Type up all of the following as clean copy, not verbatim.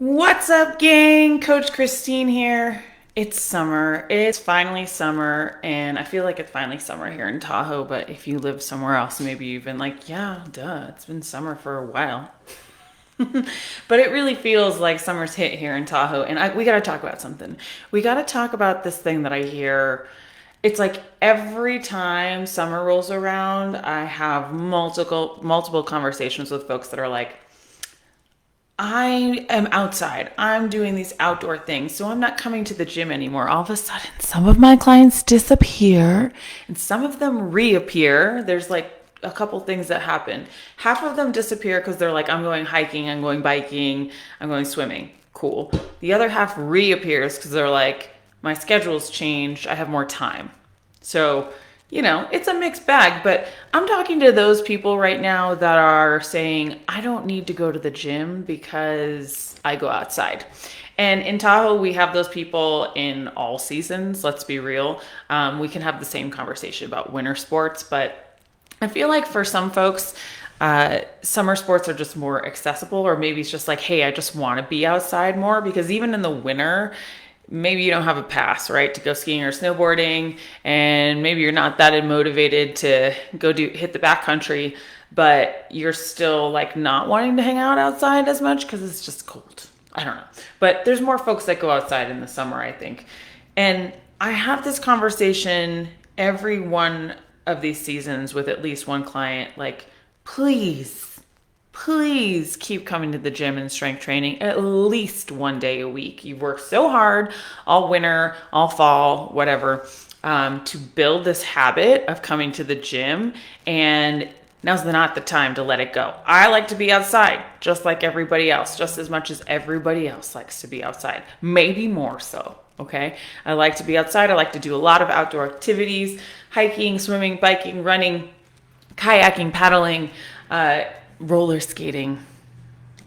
What's up, gang? Coach Christine here. It's summer. It's finally summer, and I feel like it's finally summer here in Tahoe. But if you live somewhere else, maybe you've been like, yeah, duh, it's been summer for a while. But it really feels like summer's hit here in Tahoe, and we got to talk about something. We got to talk about this thing that I hear. It's like every time summer rolls around, I have multiple conversations with folks that are like, I am outside. I'm doing these outdoor things. So I'm not coming to the gym anymore. All of a sudden, some of my clients disappear and some of them reappear. There's like a couple things that happen. Half of them disappear because they're like, I'm going hiking, I'm going biking, I'm going swimming. Cool. The other half reappears because they're like, my schedule's changed. I have more time. So, it's a mixed bag, but I'm talking to those people right now that are saying, I don't need to go to the gym because I go outside. And in Tahoe, we have those people in all seasons. Let's be real. We can have the same conversation about winter sports, but I feel like for some folks, summer sports are just more accessible, or maybe it's just like, hey, I just want to be outside more, because even in the winter, maybe you don't have a pass, right, to go skiing or snowboarding, and maybe you're not that motivated to go hit the backcountry, but you're still like not wanting to hang out outside as much because it's just cold. I don't know. But there's more folks that go outside in the summer, I think. And I have this conversation every one of these seasons with at least one client, like, please keep coming to the gym and strength training at least one day a week. You've worked so hard all winter, all fall, whatever, to build this habit of coming to the gym, and now's not the time to let it go. I like to be outside just like everybody else, just as much as everybody else likes to be outside, maybe more so. Okay. I like to be outside. I like to do a lot of outdoor activities, hiking, swimming, biking, running, kayaking, paddling, roller skating.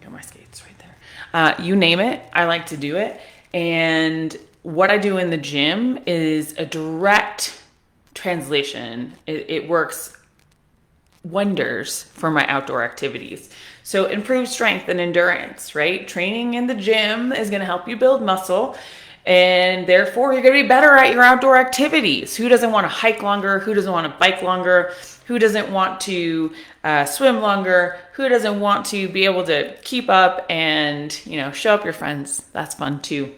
Got my skates right there. You name it, I like to do it. And what I do in the gym is a direct translation. It works wonders for my outdoor activities. So improve strength and endurance, right? Training in the gym is going to help you build muscle, and therefore you're going to be better at your outdoor activities. Who doesn't want to hike longer? Who doesn't want to bike longer? Who doesn't want to swim longer? Who doesn't want to be able to keep up and, show up your friends? That's fun too.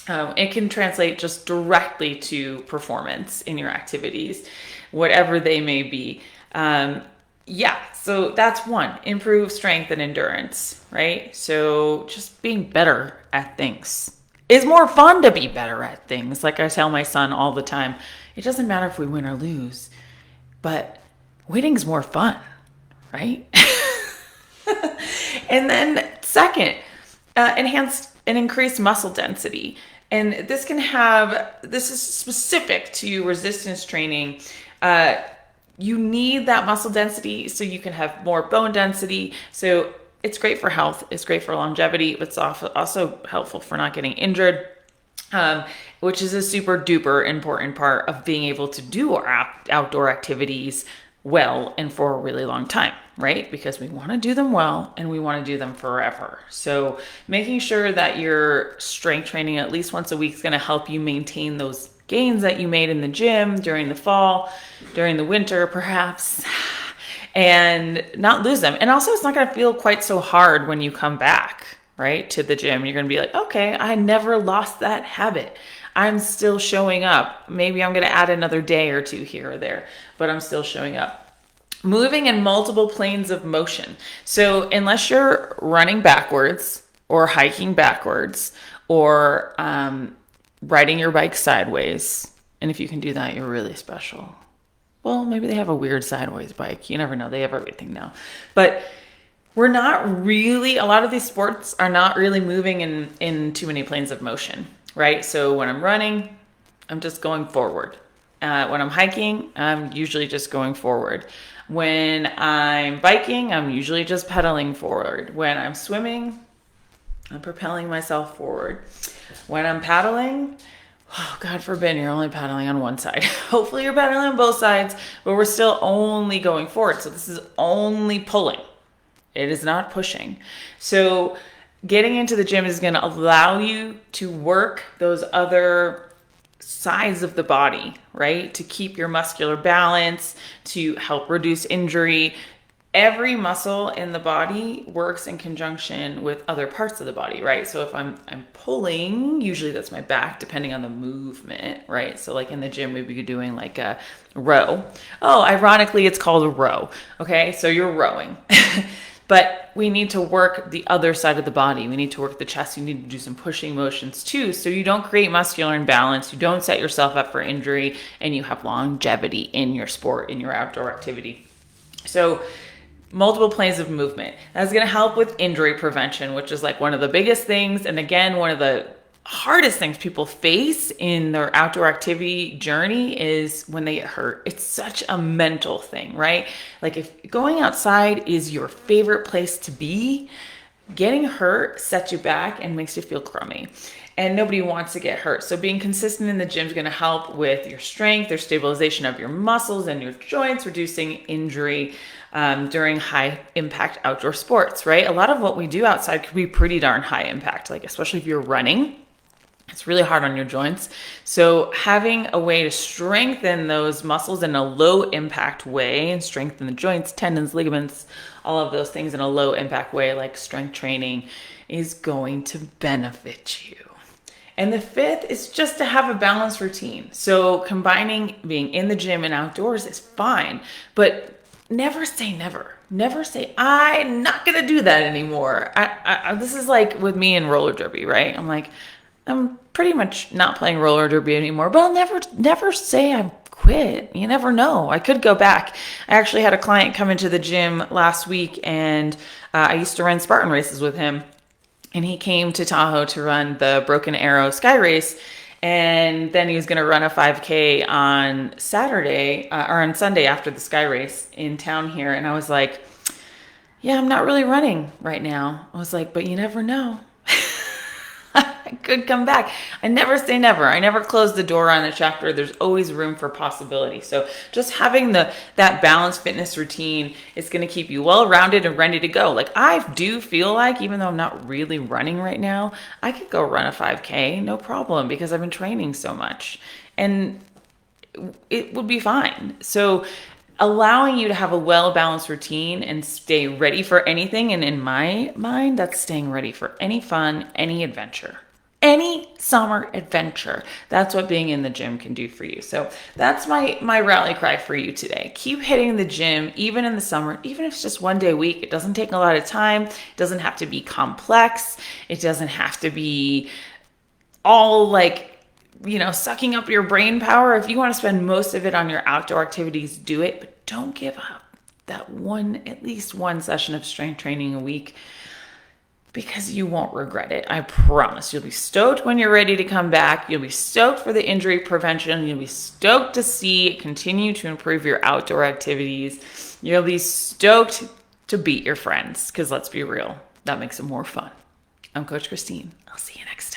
It can translate just directly to performance in your activities, whatever they may be. So that's one, improve strength and endurance, right? So just being better at things. It's more fun to be better at things. Like I tell my son all the time, it doesn't matter if we win or lose, but winning's more fun, right? And then second, enhanced and increased muscle density. And this is specific to resistance training. You need that muscle density so you can have more bone density. So it's great for health. It's great for longevity. It's also helpful for not getting injured, which is a super duper important part of being able to do our outdoor activities well and for a really long time, right? Because we want to do them well and we want to do them forever. So making sure that your strength training at least once a week is going to help you maintain those gains that you made in the gym during the fall, during the winter, perhaps, and not lose them. And also, it's not going to feel quite so hard when you come back, right, to the gym. You're going to be like, okay, I never lost that habit. I'm still showing up. Maybe I'm going to add another day or two here or there, but I'm still showing up. Moving in multiple planes of motion. So unless you're running backwards or hiking backwards or riding your bike sideways, and if you can do that, you're really special. Well, maybe they have a weird sideways bike. You never know. They have everything now. But a lot of these sports are not really moving in too many planes of motion, right? So when I'm running, I'm just going forward. When I'm hiking, I'm usually just going forward. When I'm biking, I'm usually just pedaling forward. When I'm swimming, I'm propelling myself forward. When I'm paddling, oh, God forbid you're only paddling on one side. Hopefully you're paddling on both sides, but we're still only going forward. So this is only pulling. It is not pushing. So Getting into the gym is going to allow you to work those other sides of the body, right? To keep your muscular balance, to help reduce injury. Every muscle in the body works in conjunction with other parts of the body, right? So if I'm pulling, usually that's my back, depending on the movement, right? So like in the gym, we'd be doing like a row. Oh, ironically, it's called a row. Okay, so you're rowing. But we need to work the other side of the body. We need to work the chest. You need to do some pushing motions too, so you don't create muscular imbalance, you don't set yourself up for injury, and you have longevity in your sport, in your outdoor activity. So multiple planes of movement. That's going to help with injury prevention, which is like one of the biggest things. And again, one of the hardest things people face in their outdoor activity journey is when they get hurt. It's such a mental thing, right? Like if going outside is your favorite place to be, getting hurt sets you back and makes you feel crummy. And nobody wants to get hurt. So being consistent in the gym is going to help with your strength, your stabilization of your muscles and your joints, reducing injury during high impact outdoor sports, right? A lot of what we do outside could be pretty darn high impact, like especially if you're running. It's really hard on your joints. So having a way to strengthen those muscles in a low impact way and strengthen the joints, tendons, ligaments, all of those things in a low impact way, like strength training, is going to benefit you. And the fifth is just to have a balanced routine. So combining being in the gym and outdoors is fine, but never say never. Never say, I'm not going to do that anymore. This is like with me in roller derby, right? I'm like, I'm pretty much not playing roller derby anymore, but I'll never say I've quit. You never know. I could go back. I actually had a client come into the gym last week, and I used to run Spartan races with him. And he came to Tahoe to run the Broken Arrow Sky Race. And then he was going to run a 5K on Saturday or on Sunday after the Sky Race in town here. And I was like, yeah, I'm not really running right now. I was like, but you never know. I could come back. I never say never. I never close the door on a chapter. There's always room for possibility. So just having that balanced fitness routine is going to keep you well-rounded and ready to go. Like I do feel like, even though I'm not really running right now, I could go run a 5K, no problem, because I've been training so much and it would be fine. So allowing you to have a well-balanced routine and stay ready for anything. And in my mind, that's staying ready for any fun, any adventure. Any summer adventure. That's what being in the gym can do for you. So that's my rally cry for you today. Keep hitting the gym, even in the summer, even if it's just one day a week. It doesn't take a lot of time. It doesn't have to be complex. It doesn't have to be all like, sucking up your brain power. If you want to spend most of it on your outdoor activities, do it, but don't give up that at least one session of strength training a week, because you won't regret it. I promise. You'll be stoked when you're ready to come back. You'll be stoked for the injury prevention. You'll be stoked to see it continue to improve your outdoor activities. You'll be stoked to beat your friends, because let's be real, that makes it more fun. I'm Coach Christine. I'll see you next time.